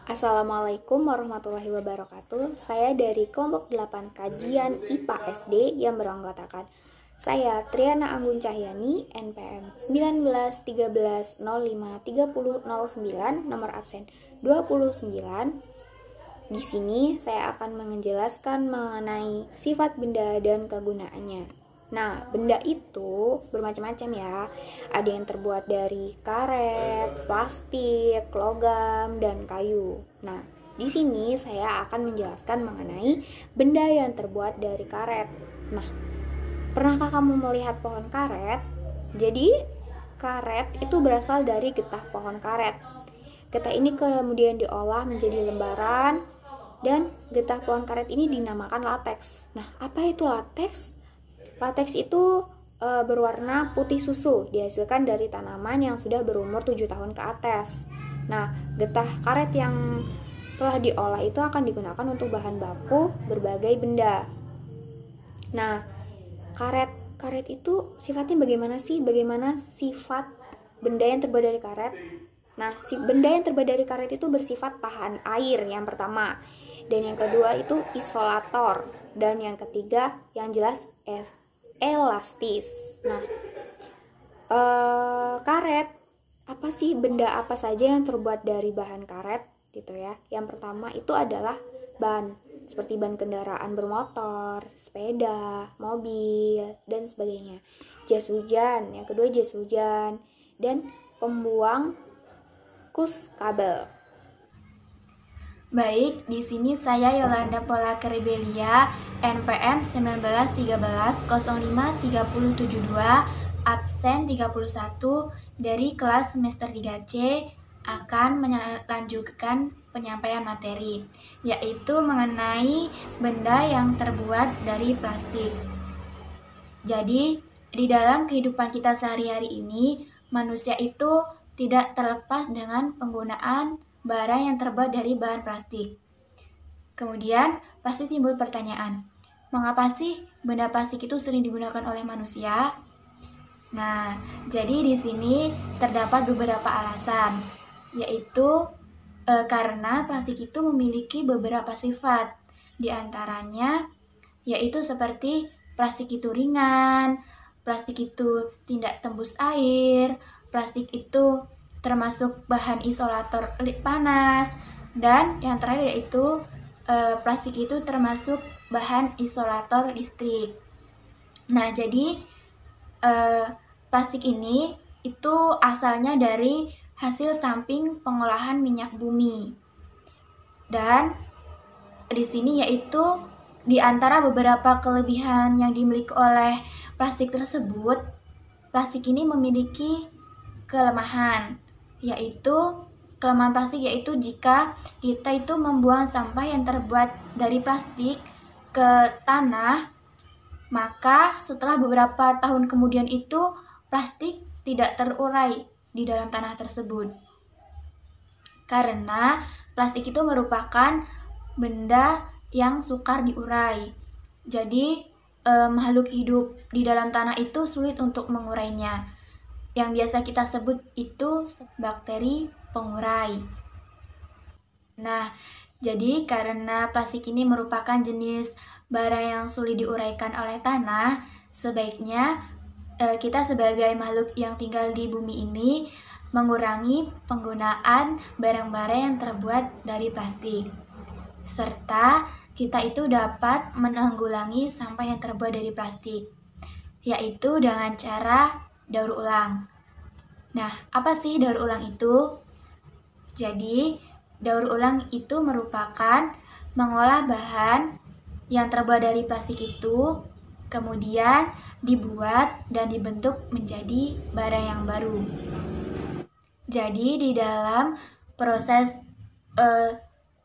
Assalamualaikum warahmatullahi wabarakatuh. Saya dari kelompok 8 kajian IPA SD yang beranggotakan saya Triana Anggun Cahyani, NPM 1913053009, nomor absen 29. Di sini saya akan menjelaskan mengenai sifat benda dan kegunaannya. Nah, benda itu bermacam-macam ya. Ada yang terbuat dari karet, plastik, logam, dan kayu. Nah, di sini saya akan menjelaskan mengenai benda yang terbuat dari karet. Nah, pernahkah kamu melihat pohon karet? Jadi, karet itu berasal dari getah pohon karet. Getah ini kemudian diolah menjadi lembaran dan getah pohon karet ini dinamakan lateks. Nah, apa itu lateks? Lateks itu berwarna putih susu, dihasilkan dari tanaman yang sudah berumur 7 tahun ke atas. Nah, getah karet yang telah diolah itu akan digunakan untuk bahan baku berbagai benda. Nah, karet itu sifatnya bagaimana sih? Bagaimana sifat benda yang terbuat dari karet? Nah, benda yang terbuat dari karet itu bersifat tahan air yang pertama. Dan yang kedua itu isolator. Dan yang ketiga yang jelas elastis. Nah, karet, apa sih benda apa saja yang terbuat dari bahan karet gitu ya? Yang pertama itu adalah ban, seperti ban kendaraan bermotor, sepeda, mobil, dan sebagainya. Jas hujan, yang kedua jas hujan, dan pembuang kus kabel. Baik, di sini saya Yolanda Pola Keribelia, NPM 1913053072, absen 31 dari kelas semester 3C akan melanjutkan penyampaian materi, yaitu mengenai benda yang terbuat dari plastik. Jadi, di dalam kehidupan kita sehari-hari ini, manusia itu tidak terlepas dengan penggunaan barang yang terbuat dari bahan plastik. Kemudian, pasti timbul pertanyaan, mengapa sih benda plastik itu sering digunakan oleh manusia? Nah, jadi di sini terdapat beberapa alasan, yaitu karena plastik itu memiliki beberapa sifat, di antaranya yaitu seperti plastik itu ringan, plastik itu tidak tembus air, plastik itu termasuk bahan isolator panas, dan yang terakhir yaitu plastik itu termasuk bahan isolator listrik. Nah, jadi plastik ini itu asalnya dari hasil samping pengolahan minyak bumi. Dan di sini yaitu di antara beberapa kelebihan yang dimiliki oleh plastik tersebut, plastik ini memiliki kelemahan, yaitu kelemahan plastik yaitu jika kita itu membuang sampah yang terbuat dari plastik ke tanah, maka setelah beberapa tahun kemudian itu plastik tidak terurai di dalam tanah tersebut. Karena plastik itu merupakan benda yang sukar diurai. Jadi makhluk hidup di dalam tanah itu sulit untuk mengurainya. Yang biasa kita sebut itu bakteri pengurai. Nah, jadi karena plastik ini merupakan jenis barang yang sulit diuraikan oleh tanah, sebaiknya kita sebagai makhluk yang tinggal di bumi ini mengurangi penggunaan barang-barang yang terbuat dari plastik. Serta kita itu dapat menanggulangi sampah yang terbuat dari plastik, yaitu dengan cara daur ulang. Nah, apa sih daur ulang itu? Jadi, daur ulang itu merupakan mengolah bahan yang terbuat dari plastik itu, kemudian dibuat dan dibentuk menjadi barang yang baru. Jadi, di dalam proses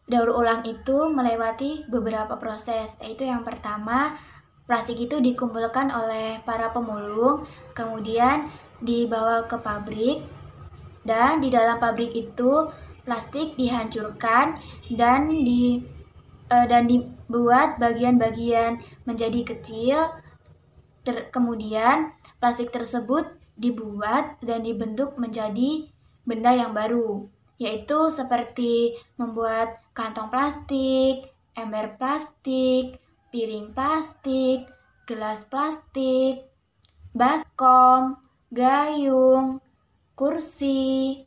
daur ulang itu melewati beberapa proses, yaitu yang pertama, plastik itu dikumpulkan oleh para pemulung, kemudian dibawa ke pabrik, dan di dalam pabrik itu plastik dihancurkan dan dibuat bagian-bagian menjadi kecil. Kemudian plastik tersebut dibuat dan dibentuk menjadi benda yang baru. yaitu seperti membuat kantong plastik, ember plastik, piring plastik, gelas plastik, baskom, gayung, kursi,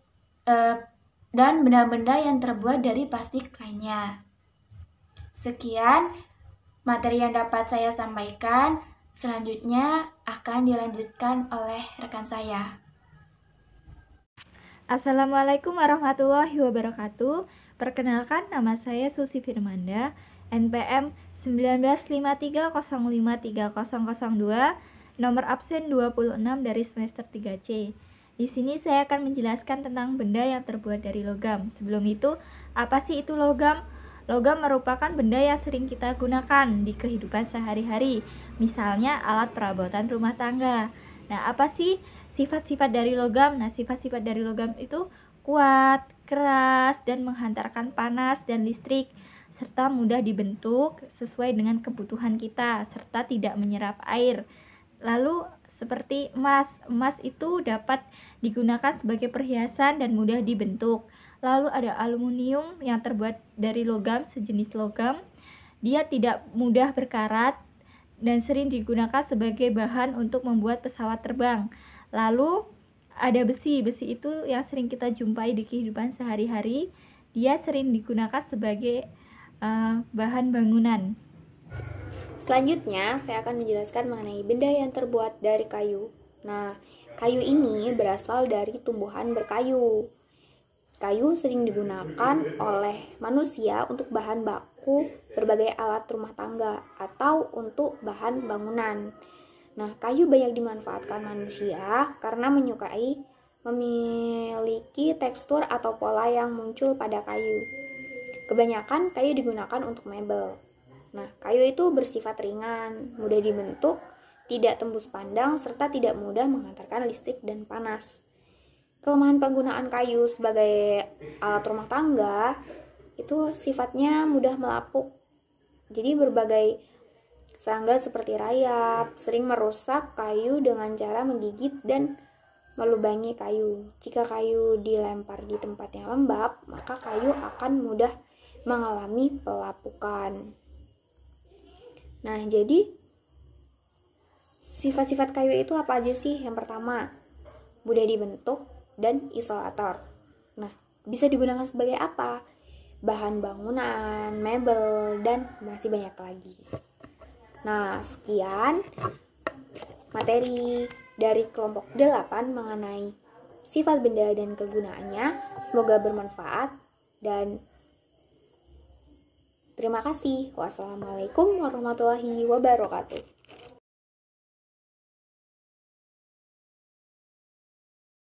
dan benda-benda yang terbuat dari plastik lainnya. Sekian materi yang dapat saya sampaikan. Selanjutnya akan dilanjutkan oleh rekan saya. Assalamualaikum warahmatullahi wabarakatuh. Perkenalkan, nama saya Susi Firmanda, NPM 1953053002, nomor absen 26 dari semester 3C. Di sini saya akan menjelaskan tentang benda yang terbuat dari logam. Sebelum itu, apa sih itu logam? Logam merupakan benda yang sering kita gunakan di kehidupan sehari-hari, misalnya alat perabotan rumah tangga. Nah, apa sih sifat-sifat dari logam? Nah, sifat-sifat dari logam itu kuat, keras, dan menghantarkan panas dan listrik, serta mudah dibentuk sesuai dengan kebutuhan kita, serta tidak menyerap air. Lalu seperti emas. Emas itu dapat digunakan sebagai perhiasan dan mudah dibentuk. Lalu ada aluminium yang terbuat dari logam, sejenis logam. Dia tidak mudah berkarat dan sering digunakan sebagai bahan untuk membuat pesawat terbang. Lalu ada besi. Besi itu yang sering kita jumpai di kehidupan sehari-hari. Dia sering digunakan sebagai bahan bangunan. Selanjutnya, saya akan menjelaskan mengenai benda yang terbuat dari kayu. Nah, kayu ini berasal dari tumbuhan berkayu. Kayu sering digunakan oleh manusia untuk bahan baku berbagai alat rumah tangga atau untuk bahan bangunan. Nah, kayu banyak dimanfaatkan manusia karena memiliki tekstur atau pola yang muncul pada kayu. Kebanyakan kayu digunakan untuk mebel. Nah, kayu itu bersifat ringan, mudah dibentuk, tidak tembus pandang, serta tidak mudah menghantarkan listrik dan panas. Kelemahan penggunaan kayu sebagai alat rumah tangga itu sifatnya mudah melapuk. Jadi berbagai serangga seperti rayap sering merusak kayu dengan cara menggigit dan melubangi kayu. Jika kayu dilempar di tempat yang lembab, maka kayu akan mudah mengalami pelapukan. Nah, jadi sifat-sifat kayu itu apa aja sih? Yang pertama, mudah dibentuk dan isolator. Nah, bisa digunakan sebagai apa? Bahan bangunan, mebel, dan masih banyak lagi. Nah, sekian materi dari kelompok 8 mengenai sifat benda dan kegunaannya. Semoga bermanfaat dan terima kasih. Wassalamualaikum warahmatullahi wabarakatuh.